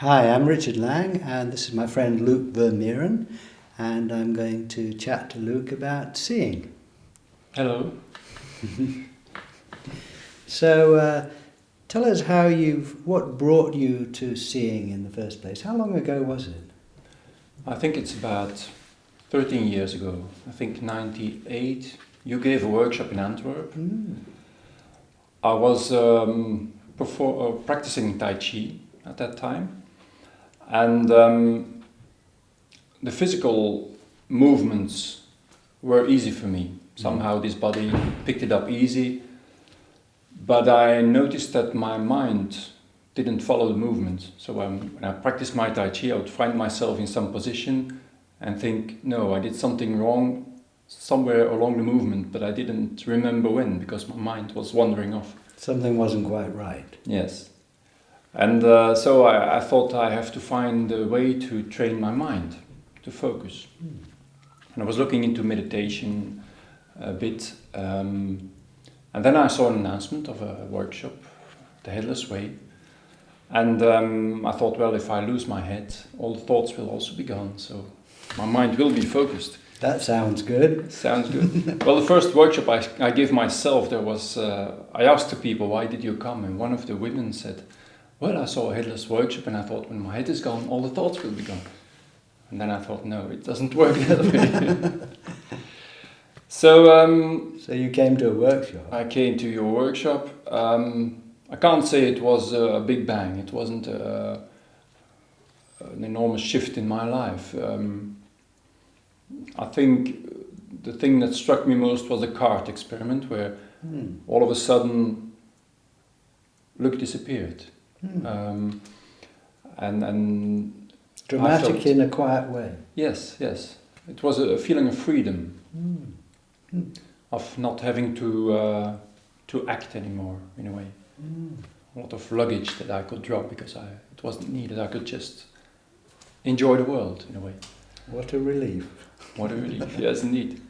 Hi, I'm Richard Lang, and this is my friend Luc Vermeeren, and I'm going to chat to Luc about seeing. Hello. So, tell us what brought you to seeing in the first place. How long ago was it? I think it's about 13 years ago. I think 98. You gave a workshop in Antwerp. I was practicing Tai Chi at that time. And the physical movements were easy for me. Somehow this body picked it up easy. But I noticed that my mind didn't follow the movement. So when I practiced my Tai Chi, I would find myself in some position and think, no, I did something wrong somewhere along the movement, but I didn't remember when, because my mind was wandering off. Something wasn't quite right. Yes. And so I thought I have to find a way to train my mind, to focus. And I was looking into meditation a bit. And then I saw an announcement of a workshop, The Headless Way. And I thought, well, if I lose my head, all the thoughts will also be gone. So my mind will be focused. That sounds good. Sounds good. Well, the first workshop I gave myself, there was, I asked the people, why did you come? And one of the women said, well, I saw a headless workshop and I thought, when my head is gone, all the thoughts will be gone. And then I thought, no, it doesn't work that way. So you came to a workshop? I came to your workshop. I can't say it was a big bang. It wasn't an enormous shift in my life. I think the thing that struck me most was the card experiment, where all of a sudden Luc disappeared. And dramatic in a quiet way. Yes. It was a feeling of freedom, of not having to act anymore, in a way. A lot of luggage that I could drop because it wasn't needed. I could just enjoy the world, in a way. What a relief. What a relief, yes indeed.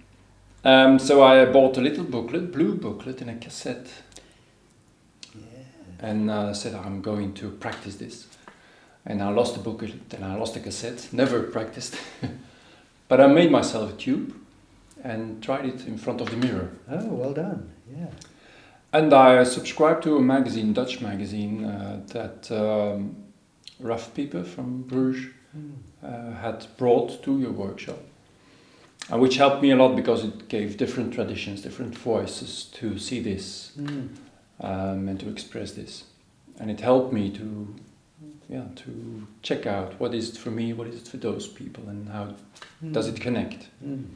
So I bought a little booklet, blue booklet in a cassette. And said, I'm going to practice this. And I lost the booklet and I lost the cassette, never practiced. But I made myself a tube and tried it in front of the mirror. Oh, well done, yeah. And I subscribed to a magazine, Dutch magazine, that Raf Pieper from Bruges had brought to your workshop. Which helped me a lot because it gave different traditions, different voices to see this. And to express this, and it helped me to check out what is it for me, what is it for those people, and how does it connect. And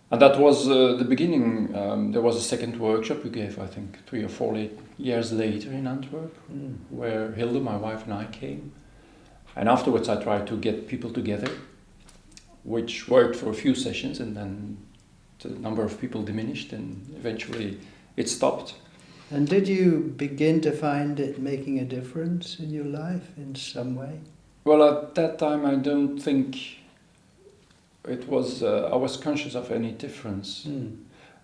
that was the beginning. There was a second workshop we gave, I think, 3 or 4 years later in Antwerp, where Hilde, my wife, and I came. And afterwards I tried to get people together, which worked for a few sessions, and then the number of people diminished, and eventually it stopped. And did you begin to find it making a difference in your life in some way? Well, at that time I don't think it was, I was conscious of any difference.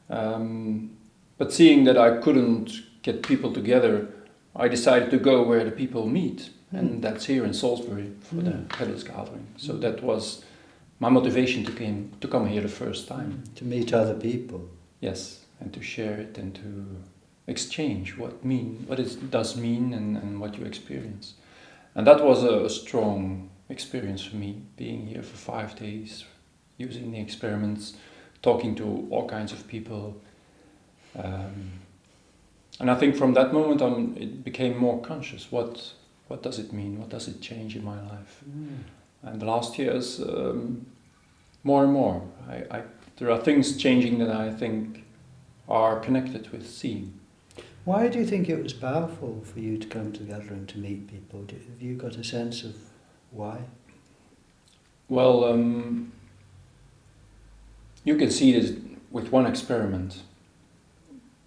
But seeing that I couldn't get people together, I decided to go where the people meet. And that's here in Salisbury for the Headless Gathering. So that was my motivation to come here the first time. To meet other people. Yes, and to share it and to exchange what it does mean and what you experience. And that was a strong experience for me, being here for 5 days, using the experiments, talking to all kinds of people. And I think from that moment on it became more conscious. What does it mean? What does it change in my life? And the last years, more and more, there are things changing that I think are connected with seeing. Why do you think it was powerful for you to come together and to meet people? Have you got a sense of why? Well, you can see this with one experiment,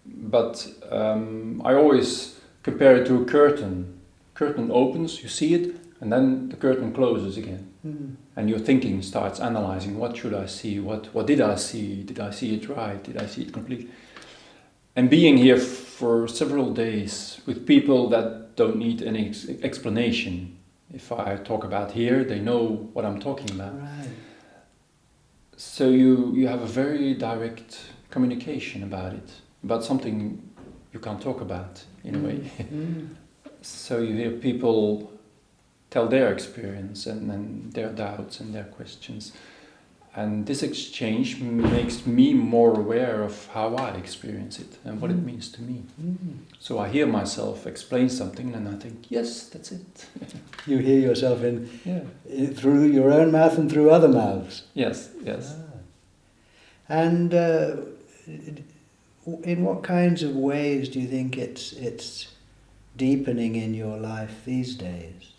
but I always compare it to a curtain. Curtain opens, you see it, and then the curtain closes again. And your thinking starts analyzing, what should I see? What did I see? Did I see it right? Did I see it completely? And being here for several days with people that don't need any explanation, If I talk about here, they know what I'm talking about. Right. So you have a very direct communication about it, about something you can't talk about in a way. So you hear people tell their experience and their doubts and their questions. And this exchange makes me more aware of how I experience it and what it means to me. So I hear myself explain something and I think, yes, that's it. You hear yourself through your own mouth and through other mouths. Yes, yes. And in what kinds of ways do you think it's deepening in your life these days?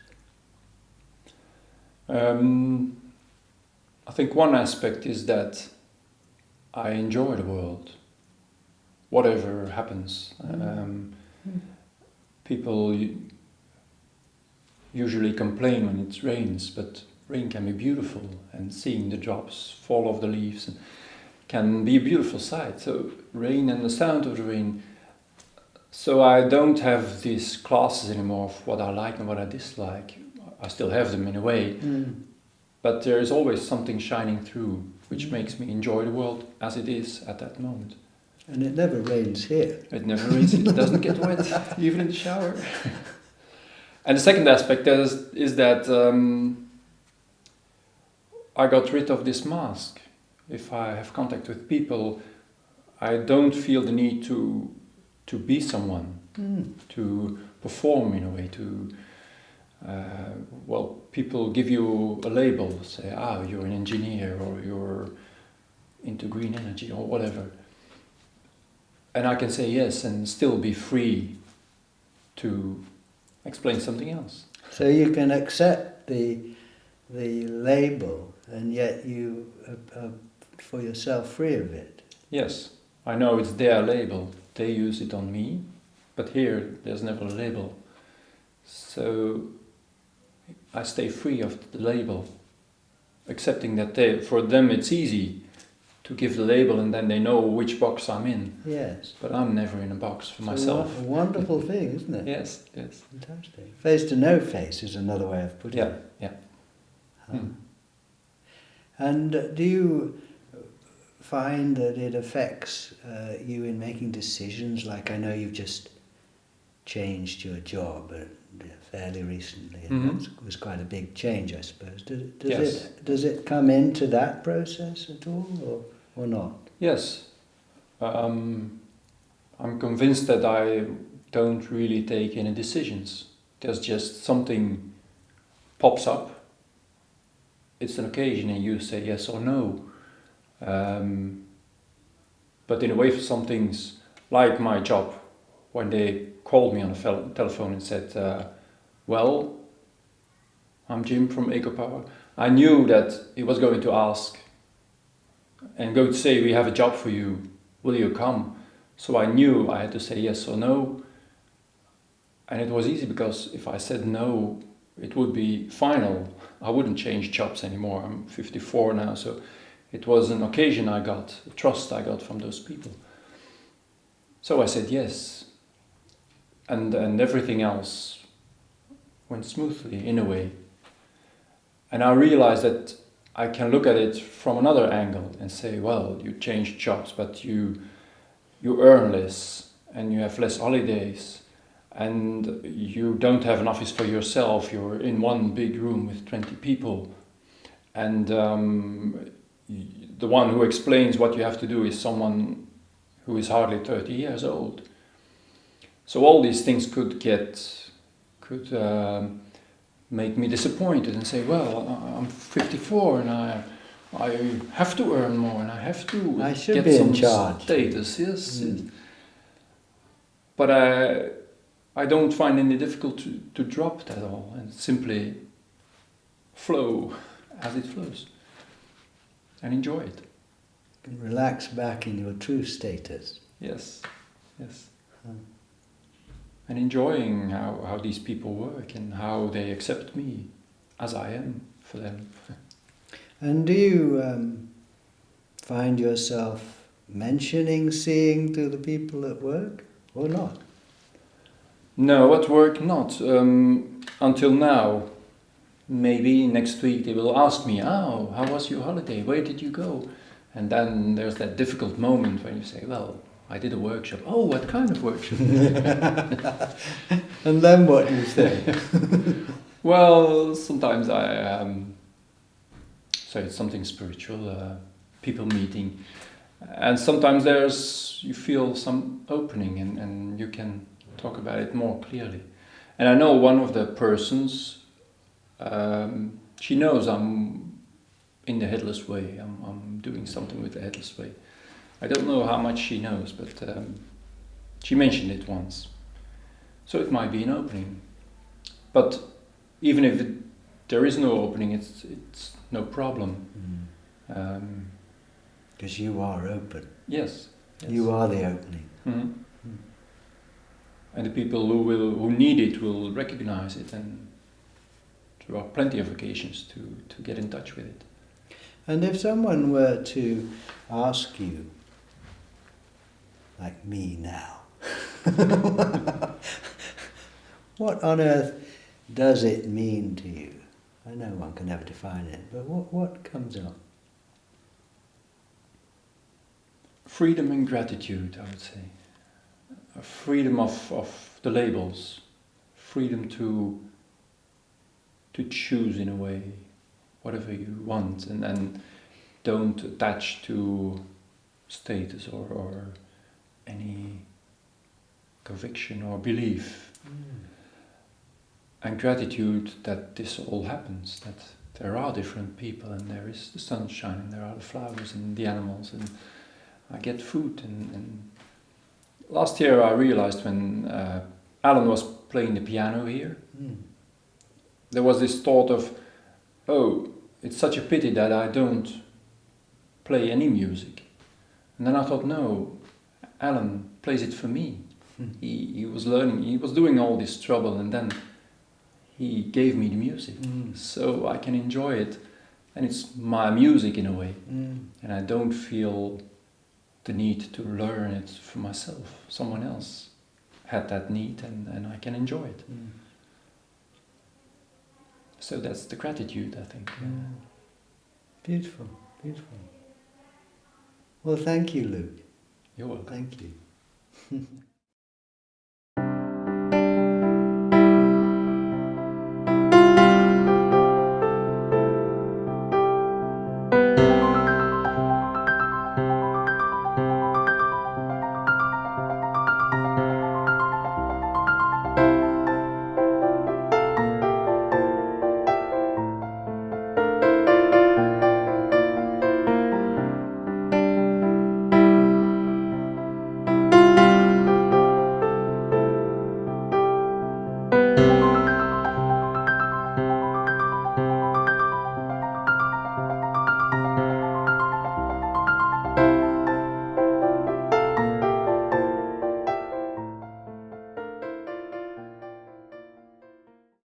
I think one aspect is that I enjoy the world, whatever happens. People usually complain when it rains, but rain can be beautiful, and seeing the drops fall off the leaves can be a beautiful sight. So rain and the sound of the rain. So I don't have these classes anymore of what I like and what I dislike. I still have them in a way. But there is always something shining through, which makes me enjoy the world as it is at that moment. And it never rains here. It never rains, it doesn't get wet, even in the shower. And the second aspect is that I got rid of this mask. If I have contact with people, I don't feel the need to be someone, to perform in a way, people give you a label, say, you're an engineer or you're into green energy or whatever. And I can say yes and still be free to explain something else. So you can accept the label and yet you are for yourself free of it. Yes, I know it's their label. They use it on me, but here there's never a label. So I stay free of the label, accepting that for them it's easy to give the label and then they know which box I'm in. Yes. But I'm never in a box for myself. A wonderful thing, isn't it? Yes, yes. Fantastic. Face to no face is another way of putting it. Yeah. And do you find that it affects you in making decisions? Like I know you've just changed your job fairly recently, and that was quite a big change, I suppose. Does it come into that process at all, or not? Yes. I'm convinced that I don't really take any decisions. There's just something pops up. It's an occasion and you say yes or no. But in a way, for some things, like my job, when they called me on the telephone and said, well, I'm Jim from EcoPower. I knew that he was going to ask and going to say, we have a job for you, will you come? So I knew I had to say yes or no. And it was easy because if I said no, it would be final. I wouldn't change jobs anymore. I'm 54 now, so it was an occasion I got, a trust I got from those people. So I said yes. And everything else went smoothly in a way. And I realized that I can look at it from another angle and say, well, you changed jobs, but you earn less and you have less holidays and you don't have an office for yourself. You're in one big room with 20 people. And the one who explains what you have to do is someone who is hardly 30 years old. So all these things could make me disappointed and say, well, I'm 54 and I have to earn more and I have to get be some in charge. Status. Yes. But I don't find any difficult to drop that all and simply flow as it flows and enjoy it. You can relax back in your true status. Yes. And enjoying how these people work and how they accept me as I am for them. And do you find yourself mentioning seeing to the people at work or not? No, at work not. Until now. maybe next week they will ask me, oh, how was your holiday? Where did you go? And then there's that difficult moment when you say, well, I did a workshop. Oh, what kind of workshop? And then what do you say? Well, sometimes I say it's something spiritual, people meeting. And sometimes you feel some opening and you can talk about it more clearly. And I know one of the persons, she knows I'm in the headless way. I'm doing something with the headless way. I don't know how much she knows, but she mentioned it once. So it might be an opening. But even if there is no opening, it's no problem. Because you are open. Yes. You are the opening. Mm-hmm. And the people who need it will recognize it, and there are plenty of occasions to get in touch with it. And if someone were to ask you, like me now, what on earth does it mean to you? I know one can never define it, but what comes up? Freedom and gratitude, I would say. A freedom of the labels, freedom to choose in a way whatever you want, and don't attach to status or any conviction or belief. And gratitude that this all happens, that there are different people, and there is the sunshine, and there are the flowers and the animals, and I get food. And last year I realized when Alan was playing the piano here, there was this thought of, oh, it's such a pity that I don't play any music. And then I thought, no, Alan plays it for me. He was learning, he was doing all this trouble, and then he gave me the music, so I can enjoy it, and it's my music in a way, and I don't feel the need to learn it for myself. Someone else had that need, and I can enjoy it. So that's the gratitude, I think. Beautiful, beautiful. Well, thank you, Luc. You're welcome. Thank you.